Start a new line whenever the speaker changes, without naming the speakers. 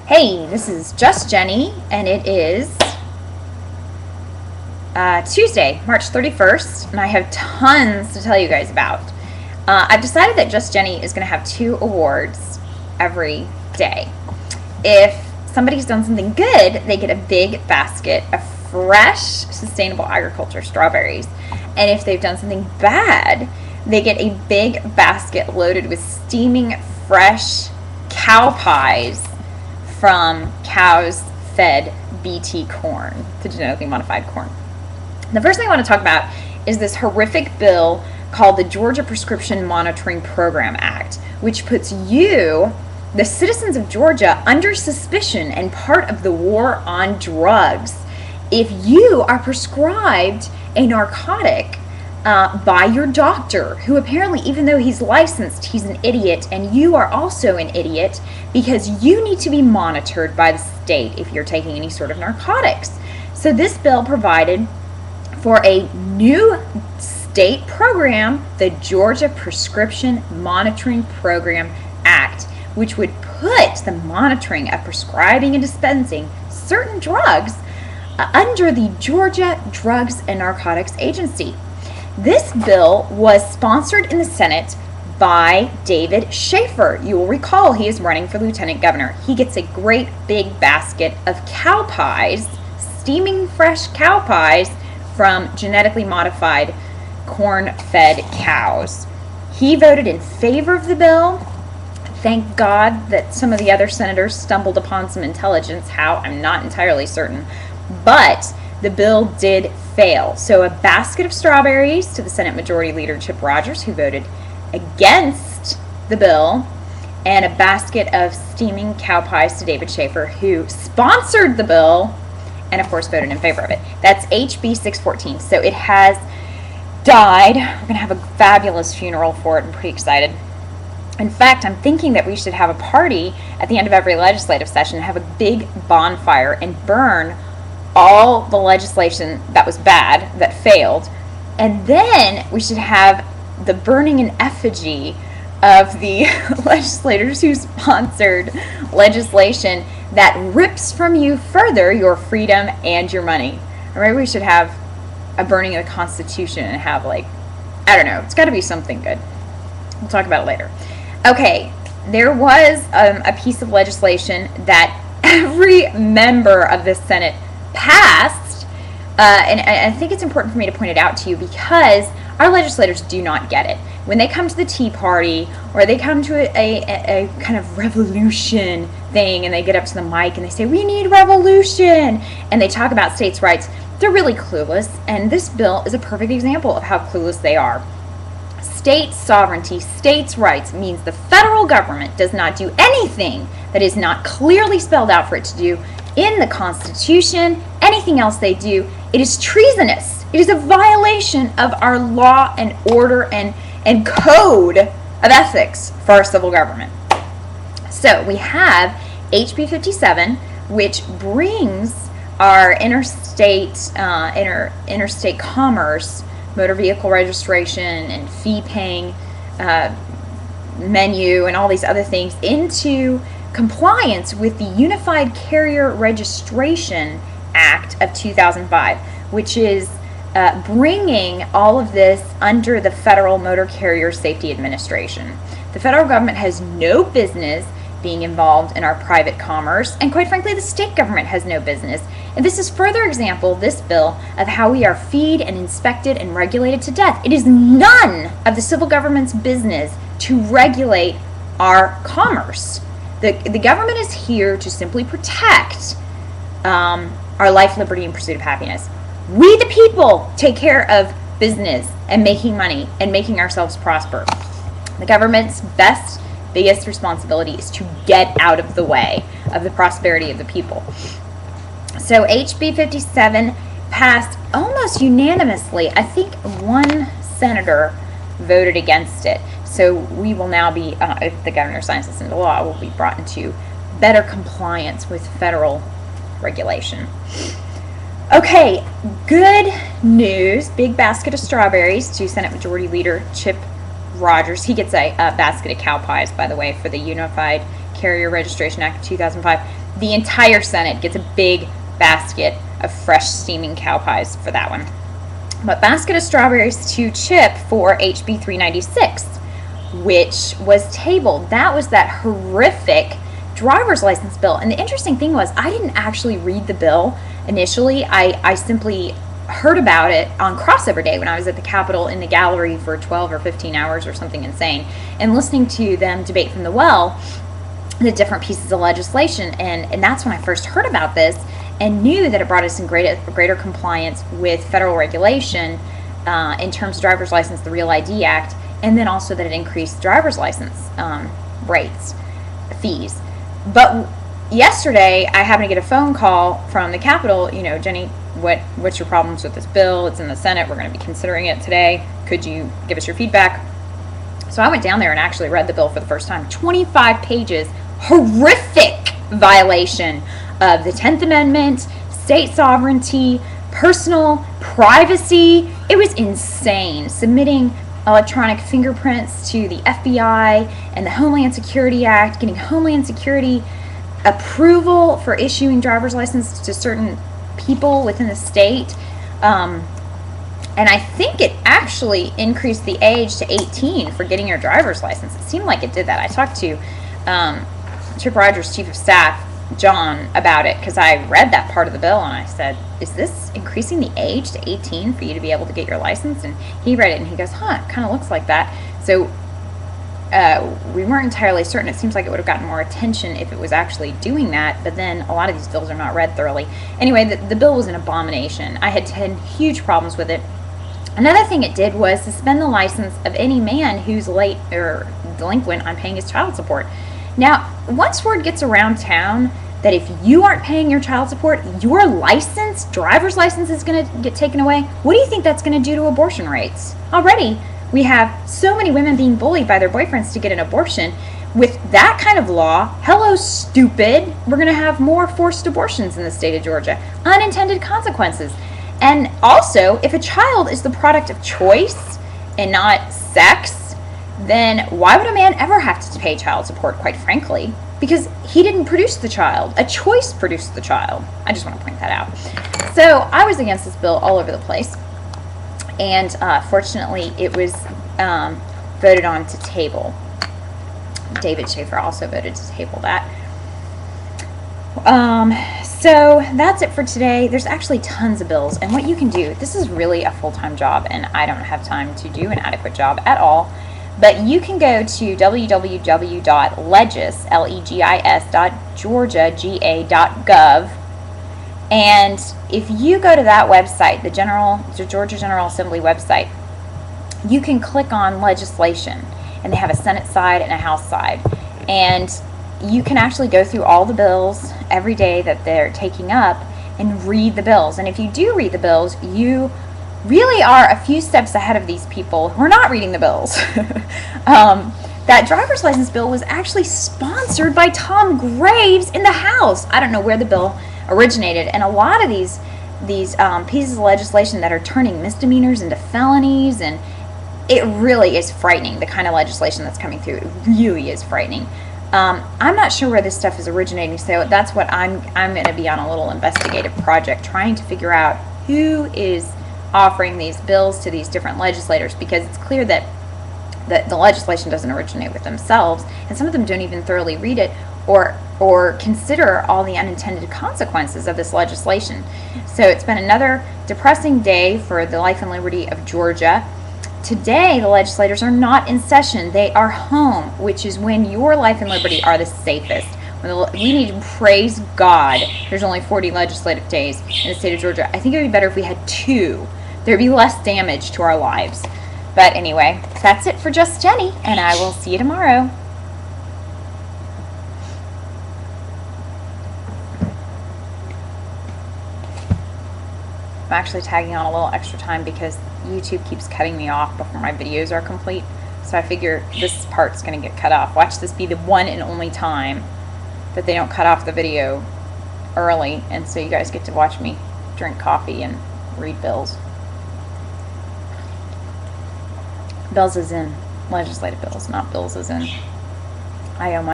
Hey, this is Just Jenny, and it is Tuesday, March 31st, and I have tons to tell you guys about. I've decided that Just Jenny is going to have 2 awards every day. If somebody's done something good, they get a big basket of fresh, sustainable agriculture strawberries. And if they've done something bad, they get a big basket loaded with steaming, fresh cow pies from cows fed BT corn, to genetically modified corn. The first thing I want to talk about is this horrific bill called the Georgia Prescription Monitoring Program Act, which puts you, the citizens of Georgia, under suspicion and part of the war on drugs if you are prescribed a narcotic by your doctor, who apparently, even though he's licensed, he's an idiot, and you are also an idiot because you need to be monitored by the state if you're taking any sort of narcotics. So this bill provided for a new state program, the Georgia Prescription Monitoring Program Act, which would put the monitoring of prescribing and dispensing certain drugs under the Georgia Drugs and Narcotics Agency. This bill was sponsored in the Senate by David Shafer. You will recall he is running for lieutenant governor. He gets a great big basket of cow pies, steaming fresh cow pies from genetically modified corn-fed cows. He voted in favor of the bill. Thank God that some of the other senators stumbled upon some intelligence. How? I'm not entirely certain. But the bill did fail. So a basket of strawberries to the Senate Majority Leader Chip Rogers, who voted against the bill, and a basket of steaming cow pies to David Shafer, who sponsored the bill and of course voted in favor of it. That's HB 614. So it has died. We're going to have a fabulous funeral for it. I'm pretty excited. In fact, I'm thinking that we should have a party at the end of every legislative session, have a big bonfire and burn all the legislation that was bad, that failed, and then we should have the burning in effigy of the legislators who sponsored legislation that rips from you further your freedom and your money. Or maybe we should have a burning of the Constitution and have, like, I don't know, it's got to be something good. We'll talk about it later. Okay, there was a piece of legislation that every member of the Senate passed, and I think it's important for me to point it out to you because our legislators do not get it. When they come to the Tea Party or they come to a kind of revolution thing and they get up to the mic and they say, we need revolution, and they talk about states' rights, they're really clueless, and this bill is a perfect example of how clueless they are. State sovereignty, states' rights means the federal government does not do anything that is not clearly spelled out for it to do in the Constitution. Anything else they do, it is treasonous. It is a violation of our law and order and code of ethics for our civil government. So we have HB 57, which brings our interstate commerce, motor vehicle registration and fee paying menu and all these other things into compliance with the Unified Carrier Registration Act of 2005, which is bringing all of this under the Federal Motor Carrier Safety Administration. The federal government has no business being involved in our private commerce, and quite frankly, the state government has no business. And this is further example, this bill, of how we are feed and inspected and regulated to death. It is none of the civil government's business to regulate our commerce. The government is here to simply protect our life, liberty, and pursuit of happiness. We, the people, take care of business and making money and making ourselves prosper. The government's biggest responsibility is to get out of the way of the prosperity of the people. So HB 57 passed almost unanimously. I think one senator voted against it. So we will now be, if the governor signs this into law, will be brought into better compliance with federal regulation. Okay, good news. Big basket of strawberries to Senate Majority Leader Chip Rogers. He gets a basket of cow pies, by the way, for the Unified Carrier Registration Act of 2005. The entire Senate gets a big basket of fresh steaming cow pies for that one. But basket of strawberries to Chip for HB 396, which was tabled. That was that horrific driver's license bill. And the interesting thing was, I didn't actually read the bill initially. I simply heard about it on crossover day when I was at the Capitol in the gallery for 12 or 15 hours or something insane, and listening to them debate from the well the different pieces of legislation. And that's when I first heard about this and knew that it brought us in greater compliance with federal regulation in terms of driver's license, the Real ID Act, and then also that it increased driver's license rates, fees. But yesterday, I happened to get a phone call from the Capitol. Jenny, what's your problems with this bill? It's in the Senate. We're going to be considering it today. Could you give us your feedback? So I went down there and actually read the bill for the first time. 25 pages, horrific violation of the 10th Amendment, state sovereignty, personal privacy. It was insane. Submitting electronic fingerprints to the FBI and the Homeland Security Act, getting Homeland Security approval for issuing driver's licenses to certain people within the state. And I think it actually increased the age to 18 for getting your driver's license. It seemed like it did that. I talked to Chip Rogers' chief of staff, John, about it, because I read that part of the bill and I said, is this increasing the age to 18 for you to be able to get your license? And he read it and he goes, it kind of looks like that. So we weren't entirely certain. It seems like it would have gotten more attention if it was actually doing that, but then a lot of these bills are not read thoroughly. Anyway, the bill was an abomination. I had 10 huge problems with it. Another thing it did was suspend the license of any man who's late or delinquent on paying his child support. Now, once word gets around town that if you aren't paying your child support, your license, driver's license, is going to get taken away, what do you think that's going to do to abortion rates? Already, we have so many women being bullied by their boyfriends to get an abortion. With that kind of law, hello, stupid, we're going to have more forced abortions in the state of Georgia. Unintended consequences. And also, if a child is the product of choice and not sex, then why would a man ever have to pay child support, quite frankly? Because he didn't produce the child. A choice produced the child. I just want to point that out. So I was against this bill all over the place. And fortunately, it was voted on to table. David Shafer also voted to table that. So that's it for today. There's actually tons of bills, and what you can do, this is really a full-time job, and I don't have time to do an adequate job at all, but you can go to www.legis.georgia.gov, and if you go to that website, the Georgia General Assembly website, you can click on legislation, and they have a Senate side and a House side, and you can actually go through all the bills every day that they're taking up and read the bills. And if you do read the bills, you really are a few steps ahead of these people who are not reading the bills. That driver's license bill was actually sponsored by Tom Graves in the House. I don't know where the bill originated. And a lot of these pieces of legislation that are turning misdemeanors into felonies, and it really is frightening, the kind of legislation that's coming through. It really is frightening. I'm not sure where this stuff is originating, so that's what I'm going to be on a little investigative project, trying to figure out who is offering these bills to these different legislators, because it's clear that the legislation doesn't originate with themselves, and some of them don't even thoroughly read it or consider all the unintended consequences of this legislation. So it's been another depressing day for the life and liberty of Georgia. Today, the legislators are not in session. They are home, which is when your life and liberty are the safest. We need to praise God. There's only 40 legislative days in the state of Georgia. I think it would be better if we had 2. There would be less damage to our lives. But anyway, that's it for Just Jenny, and I will see you tomorrow. I'm actually tagging on a little extra time because YouTube keeps cutting me off before my videos are complete. So I figure this part's going to get cut off. Watch this be the one and only time that they don't cut off the video early, and so you guys get to watch me drink coffee and read bills. Bills as in legislative bills, not bills as in I owe my